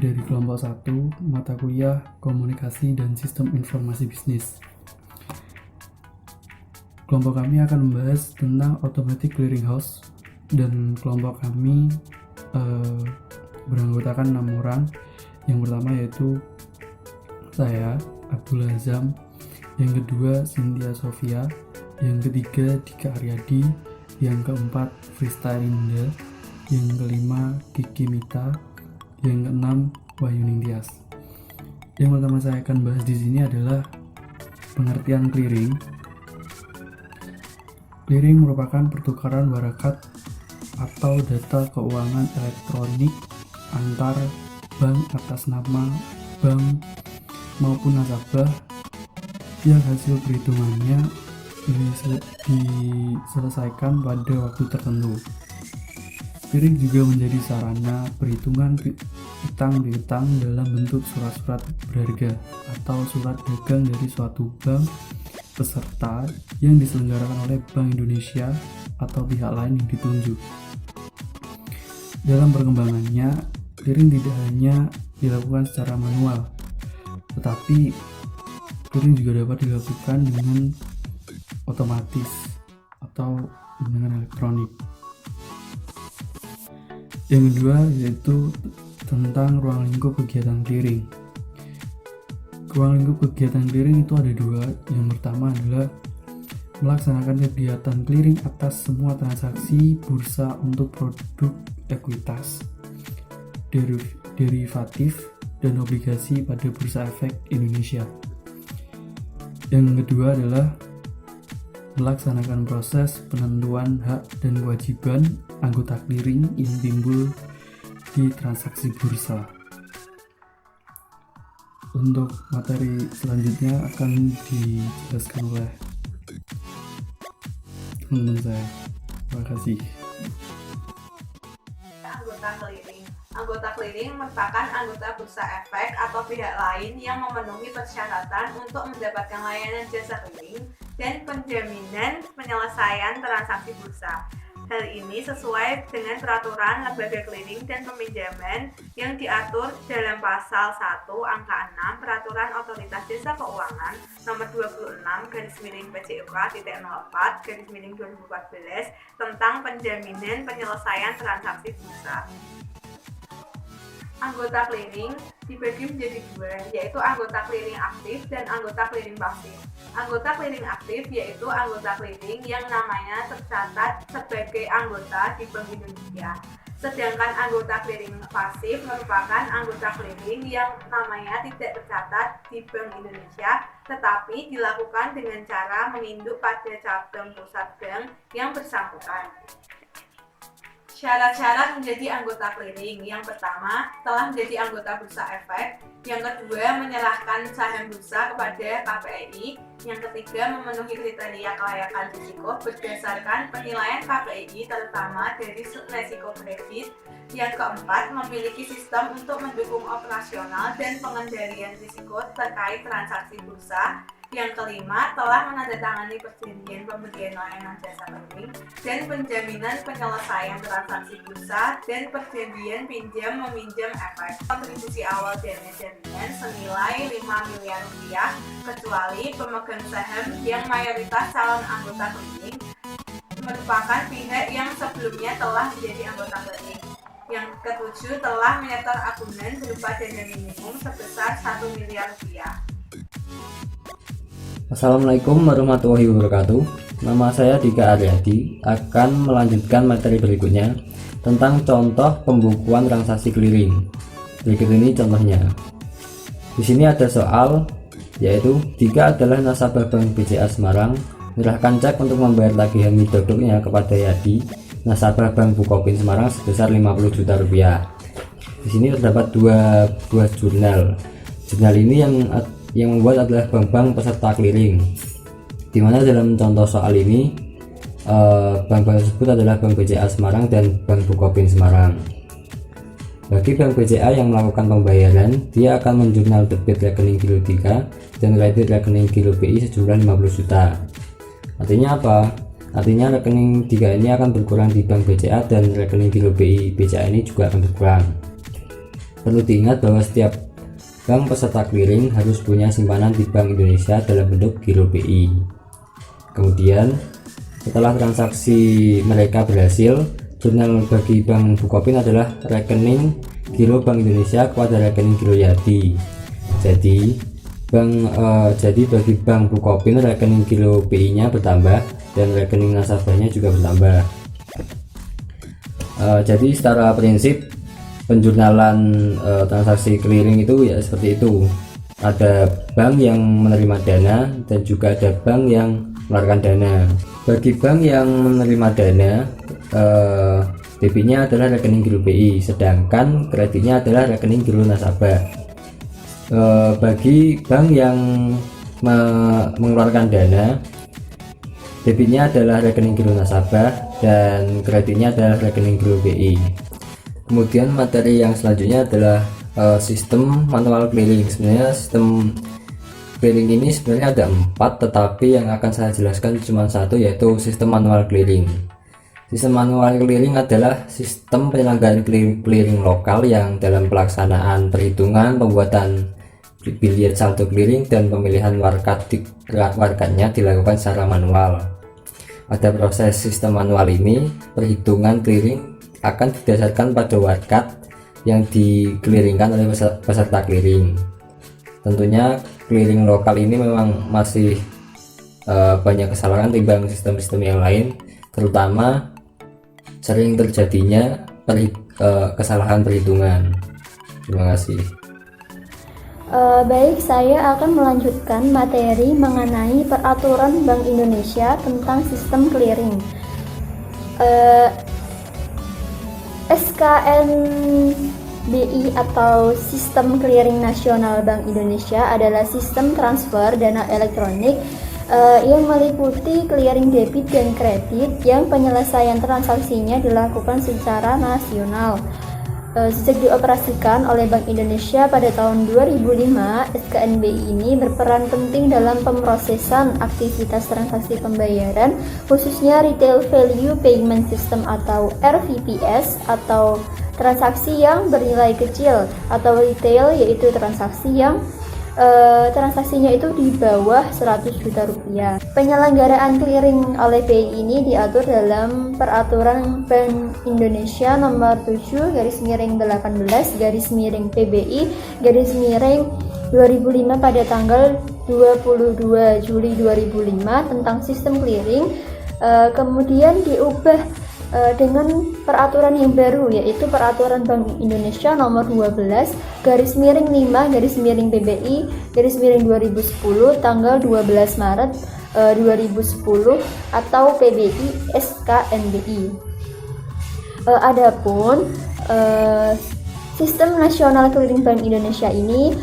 dari kelompok 1 mata kuliah Komunikasi dan Sistem Informasi Bisnis. Kelompok kami akan membahas tentang Automatic Clearing House, dan kelompok kami beranggotakan 6 orang. Yang pertama yaitu saya, Abdul Azam, yang kedua Cynthia Sofia, yang ketiga Dika Aryadi, yang keempat Frista Rinda, yang kelima Kiki Mita, yang keenam Wahyu Ningtyas. Yang pertama saya akan bahas di sini adalah pengertian clearing. Clearing merupakan pertukaran warakat atau data keuangan elektronik antar bank atas nama bank maupun nasabah yang hasil perhitungannya diselesaikan pada waktu tertentu. Clearing juga menjadi sarana perhitungan utang piutang dalam bentuk surat-surat berharga atau surat dagang dari suatu bank peserta yang diselenggarakan oleh Bank Indonesia atau pihak lain yang ditunjuk. Dalam perkembangannya, clearing tidak hanya dilakukan secara manual, tetapi clearing juga dapat dilakukan dengan otomatis atau dengan elektronik. Yang kedua yaitu tentang ruang lingkup kegiatan clearing. Ruang lingkup kegiatan clearing itu ada dua. Yang pertama adalah melaksanakan kegiatan clearing atas semua transaksi bursa untuk produk ekuitas, derivatif, dan obligasi pada Bursa Efek Indonesia. Yang kedua adalah melaksanakan proses penentuan hak dan kewajiban anggota clearing yang timbul di transaksi bursa. Untuk materi selanjutnya akan dijelaskan oleh teman saya. Terima kasih. Anggota clearing merupakan anggota bursa efek atau pihak lain yang memenuhi persyaratan untuk mendapatkan layanan jasa clearing dan penjaminan penyelesaian transaksi bursa. Hal ini sesuai dengan peraturan lembaga clearing dan peminjaman yang diatur dalam pasal 1 angka 6 Peraturan Otoritas Jasa Keuangan nomor 26/PJOK.04/2014 tentang penjaminan penyelesaian transaksi bursa. Anggota clearing dibagi menjadi dua, yaitu anggota clearing aktif dan anggota clearing pasif. Anggota clearing aktif yaitu anggota clearing yang namanya tercatat sebagai anggota di Bank Indonesia. Sedangkan anggota clearing pasif merupakan anggota clearing yang namanya tidak tercatat di Bank Indonesia, tetapi dilakukan dengan cara menginduk pada cabang pusat bank yang bersangkutan. Syarat-syarat menjadi anggota clearing: yang pertama, telah menjadi anggota bursa efek; yang kedua, menyerahkan saham bursa kepada KPII; yang ketiga, memenuhi kriteria kelayakan risiko berdasarkan penilaian KPII terutama dari risiko kredit; yang keempat, memiliki sistem untuk mendukung operasional dan pengendalian risiko terkait transaksi bursa; yang kelima, telah menandatangani perjanjian pemberian layanan jasa clearing dan penjaminan penyelesaian transaksi bursa dan perjanjian pinjam meminjam efek. Kontribusi awal dana jaminan senilai 5 miliar rupiah kecuali pemegang saham yang mayoritas calon anggota clearing merupakan pihak yang sebelumnya telah menjadi anggota clearing. Yang ketujuh, telah menyetor agunan berupa dana minimum sebesar 1 miliar rupiah. Assalamualaikum warahmatullahi wabarakatuh. Nama saya Dika Aryadi, akan melanjutkan materi berikutnya tentang contoh pembukuan transaksi clearing. Berikut ini contohnya. Di sini ada soal, yaitu Dika adalah nasabah Bank BCA Semarang, menyerahkan cek untuk membayar tagihan midodoknya kepada Yadi, nasabah Bank Bukopin Semarang sebesar 50 juta rupiah. Di sini terdapat dua buah jurnal. Jurnal ini yang membuat adalah bank-bank peserta clearing, di mana dalam contoh soal ini bank-bank tersebut adalah Bank BCA Semarang dan Bank Bukopin Semarang. Bagi Bank BCA yang melakukan pembayaran, dia akan menjurnal debit rekening Giro 3 dan kredit rekening Giro BI sejumlah 50 juta. Artinya apa? Artinya rekening 3 ini akan berkurang di Bank BCA dan rekening Giro BI BCA ini juga akan berkurang. Perlu diingat bahwa setiap bank peserta clearing harus punya simpanan di Bank Indonesia dalam bentuk giro BI. Kemudian setelah transaksi mereka berhasil, jurnal bagi Bank Bukopin adalah rekening giro Bank Indonesia kepada rekening giro Yadi. Jadi bagi Bank Bukopin rekening giro BI-nya bertambah dan rekening nasabahnya juga bertambah. Jadi secara prinsip penjurnalan transaksi clearing itu ya seperti itu. Ada bank yang menerima dana dan juga ada bank yang mengeluarkan dana. Bagi bank yang menerima dana, debitnya adalah rekening giro BI, sedangkan kreditnya adalah rekening giro nasabah. Bagi bank yang mengeluarkan dana, debitnya adalah rekening giro nasabah dan kreditnya adalah rekening giro BI. Kemudian materi yang selanjutnya adalah sistem manual clearing. Sebenarnya sistem clearing ini sebenarnya ada 4, tetapi yang akan saya jelaskan cuma satu, yaitu sistem manual clearing. Sistem manual clearing adalah sistem penyelenggaraan clearing lokal yang dalam pelaksanaan perhitungan, pembuatan biliet saldo clearing dan pemilihan warkatnya dilakukan secara manual. Pada proses sistem manual ini, perhitungan clearing akan didasarkan pada warkat yang diclearingkan oleh peserta clearing. Tentunya clearing lokal ini memang masih banyak kesalahan timbang sistem-sistem yang lain, terutama sering terjadinya kesalahan perhitungan. Terima kasih. Baik, saya akan melanjutkan materi mengenai peraturan Bank Indonesia tentang sistem clearing. SKNBI atau Sistem Clearing Nasional Bank Indonesia adalah sistem transfer dana elektronik yang meliputi clearing debit dan kredit yang penyelesaian transaksinya dilakukan secara nasional. Sejak dioperasikan oleh Bank Indonesia pada tahun 2005, SKNBI ini berperan penting dalam pemrosesan aktivitas transaksi pembayaran, khususnya Retail Value Payment System atau RVPS, atau transaksi yang bernilai kecil, atau retail, yaitu transaksi yang transaksinya itu di bawah 100 juta rupiah. Penyelenggaraan clearing oleh BI ini diatur dalam Peraturan Bank Indonesia nomor 7/18/PBI/2005 pada tanggal 22 Juli 2005 tentang sistem clearing, kemudian diubah dengan peraturan yang baru, yaitu Peraturan Bank Indonesia nomor 12/5/PBI/2010 tanggal 12 Maret 2010 atau PBI SKNBI. Adapun sistem nasional clearing Bank Indonesia ini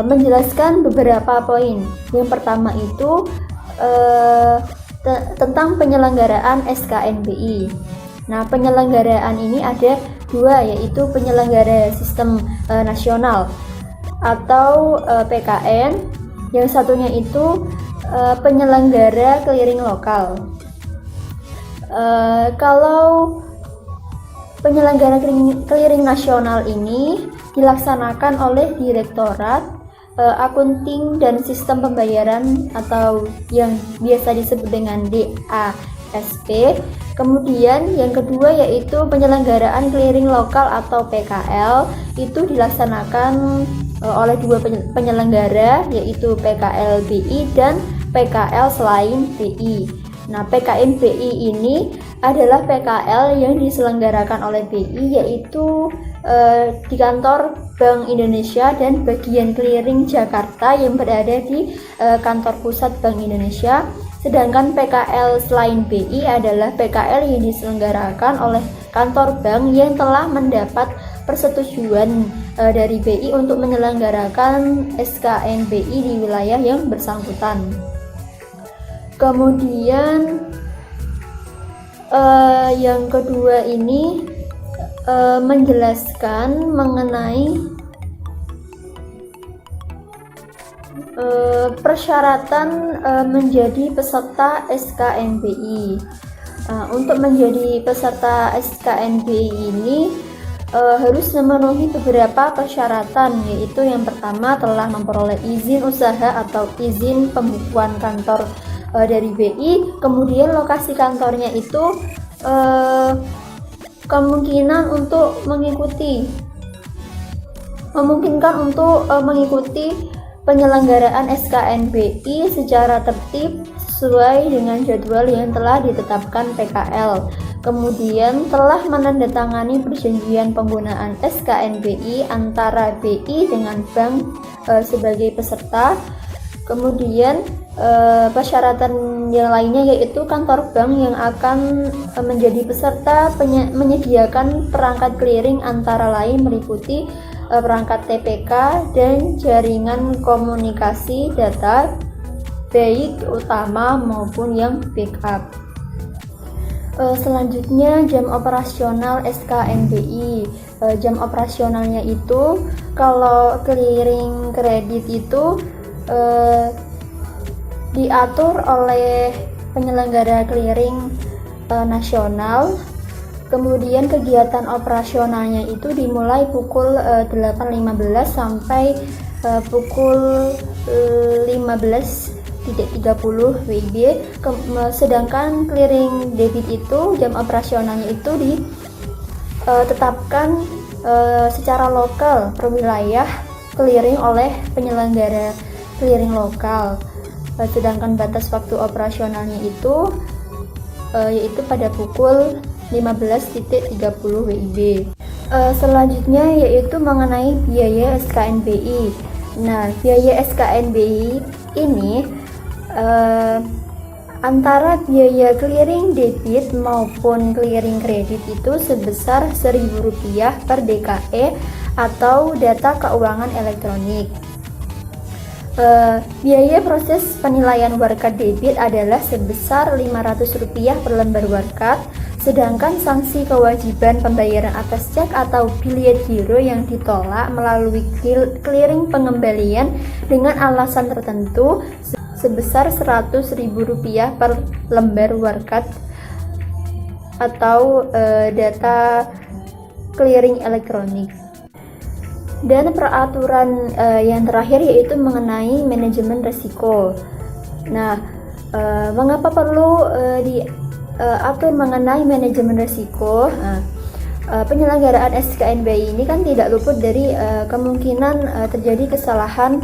menjelaskan beberapa poin. Yang pertama itu tentang penyelenggaraan SKNBI. Nah, penyelenggaraan ini ada dua, yaitu penyelenggara sistem nasional atau PKN, yang satunya itu penyelenggara clearing lokal. Kalau penyelenggara clearing nasional ini dilaksanakan oleh Direktorat Akunting dan Sistem Pembayaran atau yang biasa disebut dengan DASP. Kemudian yang kedua yaitu penyelenggaraan clearing lokal atau PKL, itu dilaksanakan oleh dua penyelenggara, yaitu PKL BI dan PKL selain BI. Nah, PKN BI ini adalah PKL yang diselenggarakan oleh BI, yaitu di kantor Bank Indonesia dan bagian clearing Jakarta yang berada di kantor pusat Bank Indonesia. Sedangkan PKL selain BI adalah PKL yang diselenggarakan oleh kantor bank yang telah mendapat persetujuan dari BI untuk menyelenggarakan SKNBI di wilayah yang bersangkutan. Kemudian yang kedua ini menjelaskan mengenai persyaratan menjadi peserta SKNBI. Untuk menjadi peserta SKNBI ini harus memenuhi beberapa persyaratan, yaitu yang pertama telah memperoleh izin usaha atau izin pembukuan kantor dari BI. Kemudian lokasi kantornya itu memungkinkan untuk mengikuti penyelenggaraan SKNBI secara tertib sesuai dengan jadwal yang telah ditetapkan PKL. Kemudian telah menandatangani perjanjian penggunaan SKNBI antara BI dengan bank sebagai peserta. Kemudian persyaratan yang lainnya yaitu kantor bank yang akan menjadi peserta menyediakan perangkat clearing antara lain meliputi perangkat TPK dan jaringan komunikasi data baik utama maupun yang backup. Selanjutnya jam operasional SKNBI. Jam operasionalnya itu kalau clearing kredit itu diatur oleh penyelenggara clearing nasional. Kemudian kegiatan operasionalnya itu dimulai pukul 8.15 sampai pukul 15.30 WIB. Sedangkan clearing debit itu jam operasionalnya itu ditetapkan secara lokal per wilayah clearing oleh penyelenggara clearing lokal. Sedangkan batas waktu operasionalnya itu yaitu pada pukul 15.30 WIB. Selanjutnya yaitu mengenai biaya SKNBI. Nah, biaya SKNBI ini antara biaya clearing debit maupun clearing kredit itu sebesar Rp1.000 per DKE atau data keuangan elektronik. Biaya proses penilaian warkat debit adalah sebesar Rp500 per lembar warkat, sedangkan sanksi kewajiban pembayaran atas cek atau biliet giro yang ditolak melalui clearing pengembalian dengan alasan tertentu sebesar Rp100.000 per lembar warkat atau data clearing elektronik. Dan peraturan yang terakhir yaitu mengenai manajemen risiko. Nah, mengapa perlu diatur mengenai manajemen risiko? Penyelenggaraan SKNBI ini kan tidak luput dari kemungkinan terjadi kesalahan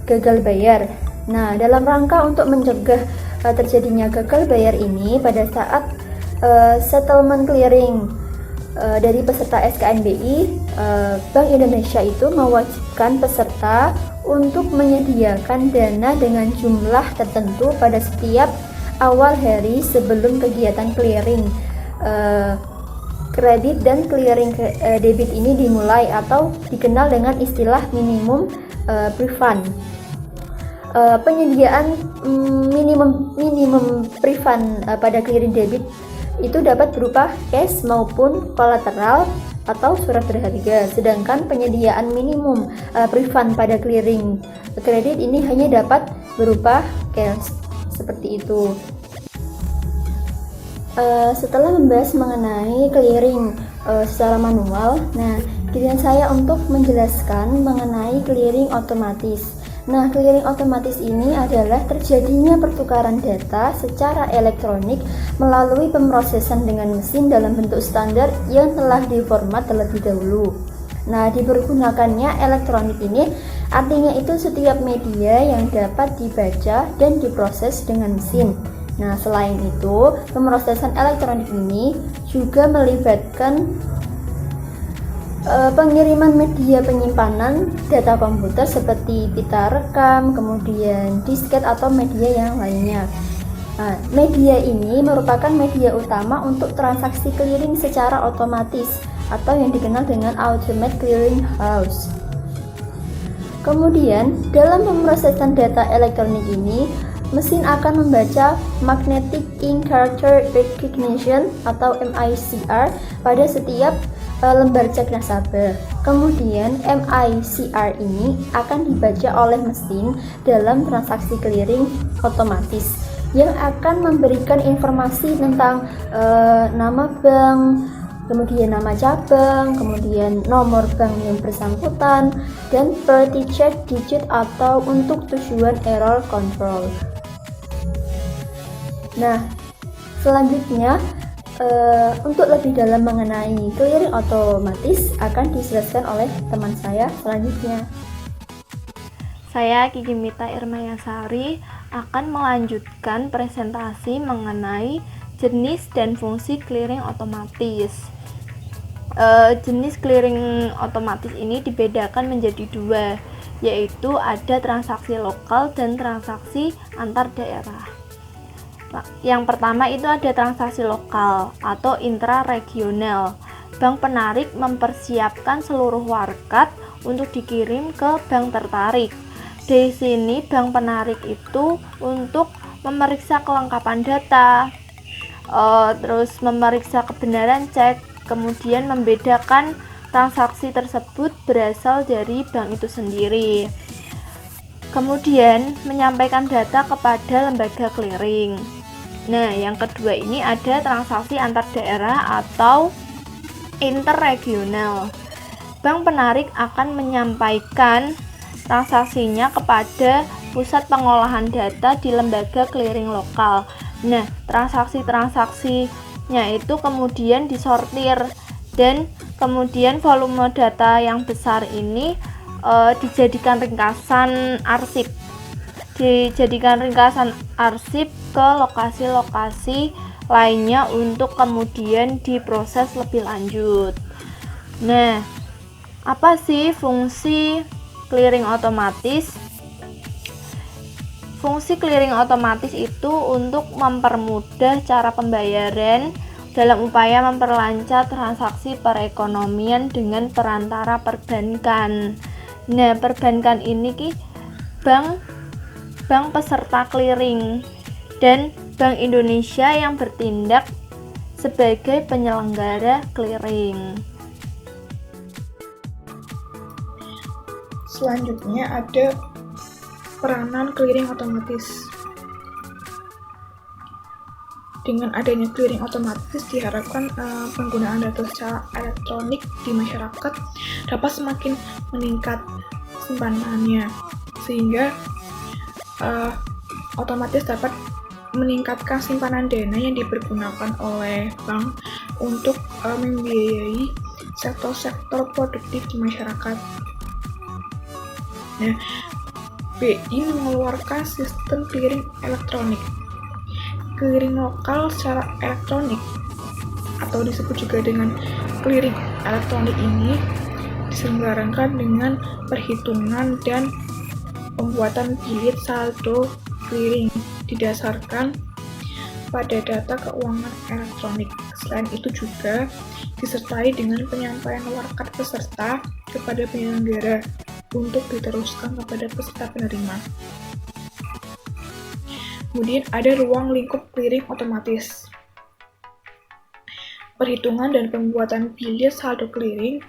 gagal bayar. Nah, dalam rangka untuk mencegah terjadinya gagal bayar ini pada saat settlement clearing dari peserta SKNBI, Bank Indonesia itu mewajibkan peserta untuk menyediakan dana dengan jumlah tertentu pada setiap awal hari sebelum kegiatan clearing kredit dan clearing debit ini dimulai atau dikenal dengan istilah minimum pre-fund. Penyediaan minimum pre-fund pada clearing debit itu dapat berupa cash maupun kolateral atau surat berharga. Sedangkan penyediaan minimum pre-fund pada clearing kredit ini hanya dapat berupa cash, seperti itu. Setelah membahas mengenai clearing secara manual, nah giliran saya untuk menjelaskan mengenai clearing otomatis. Nah, clearing otomatis ini adalah terjadinya pertukaran data secara elektronik melalui pemrosesan dengan mesin dalam bentuk standar yang telah diformat terlebih dahulu. Nah, dipergunakannya elektronik ini artinya itu setiap media yang dapat dibaca dan diproses dengan mesin. Nah, selain itu, pemrosesan elektronik ini juga melibatkan pengiriman media penyimpanan data komputer seperti pita rekam, kemudian disket atau media yang lainnya. Nah, media ini merupakan media utama untuk transaksi clearing secara otomatis atau yang dikenal dengan Automated Clearing House. Kemudian, dalam pemrosesan data elektronik ini, mesin akan membaca Magnetic Ink Character Recognition atau MICR pada setiap lembar cek nasabah. Kemudian MICR ini akan dibaca oleh mesin dalam transaksi clearing otomatis yang akan memberikan informasi tentang nama bank, kemudian nama cabang, kemudian nomor bank yang bersangkutan, dan per check digit atau untuk tujuan error control. Nah, selanjutnya untuk lebih dalam mengenai clearing otomatis akan dijelaskan oleh teman saya selanjutnya. Saya Kiki Mita Irmayasari akan melanjutkan presentasi mengenai jenis dan fungsi clearing otomatis. Jenis clearing otomatis ini dibedakan menjadi dua, yaitu ada transaksi lokal dan transaksi antar daerah. Yang pertama itu ada transaksi lokal atau intraregional. Bank penarik mempersiapkan seluruh warkat untuk dikirim ke bank tertarik. Di sini bank penarik itu untuk memeriksa kelengkapan data, terus memeriksa kebenaran cek, kemudian membedakan transaksi tersebut berasal dari bank itu sendiri. Kemudian menyampaikan data kepada lembaga clearing. Nah, yang kedua ini ada transaksi antar daerah atau interregional. Bank penarik akan menyampaikan transaksinya kepada pusat pengolahan data di lembaga clearing lokal. Nah, transaksi-transaksinya itu kemudian disortir dan kemudian volume data yang besar ini dijadikan ringkasan arsip. Ke lokasi-lokasi lainnya untuk kemudian diproses lebih lanjut. Nah, apa sih fungsi clearing otomatis? Fungsi clearing otomatis itu untuk mempermudah cara pembayaran dalam upaya memperlancar transaksi perekonomian dengan perantara perbankan. Nah, perbankan ini bank peserta clearing dan Bank Indonesia yang bertindak sebagai penyelenggara clearing. Selanjutnya ada peranan clearing otomatis. Dengan adanya clearing otomatis diharapkan penggunaan data secara elektronik di masyarakat dapat semakin meningkat simpanannya, sehingga otomatis dapat meningkatkan simpanan dana yang dipergunakan oleh bank untuk membiayai sektor-sektor produktif di masyarakat. Nah, BI mengeluarkan sistem clearing elektronik. Clearing lokal secara elektronik atau disebut juga dengan clearing elektronik ini diselenggarakan dengan perhitungan dan pembuatan bilet saldo clearing didasarkan pada data keuangan elektronik. Selain itu juga disertai dengan penyampaian warkat peserta kepada penyelenggara untuk diteruskan kepada peserta penerima. Kemudian ada ruang lingkup clearing otomatis. Perhitungan dan pembuatan bilet saldo clearing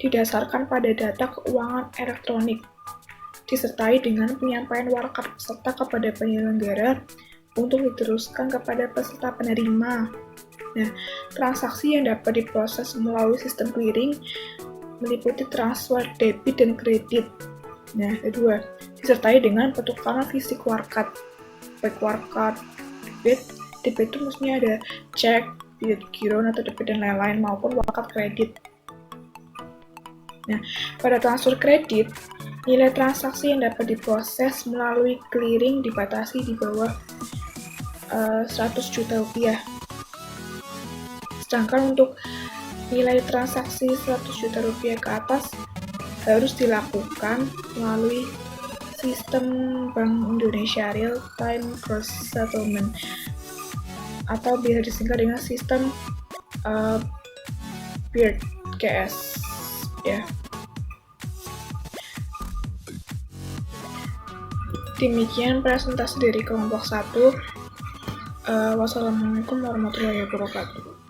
didasarkan pada data keuangan elektronik, disertai dengan penyampaian warkat peserta kepada penyelenggara untuk diteruskan kepada peserta penerima. Nah, transaksi yang dapat diproses melalui sistem clearing meliputi transfer debit dan kredit. Nah, kedua, disertai dengan pertukaran fisik warkat, baik warkat debit itu maksudnya ada cek, debit giron atau debit dan lain-lain, maupun warkat kredit. Nah, pada transfer kredit, nilai transaksi yang dapat diproses melalui clearing dibatasi di bawah 100 juta rupiah. Sedangkan untuk nilai transaksi 100 juta rupiah ke atas harus dilakukan melalui sistem Bank Indonesia Real Time Gross Settlement atau biasa disingkat dengan sistem BIRD GS ya. Demikian presentasi dari kelompok 1. Wassalamualaikum warahmatullahi wabarakatuh.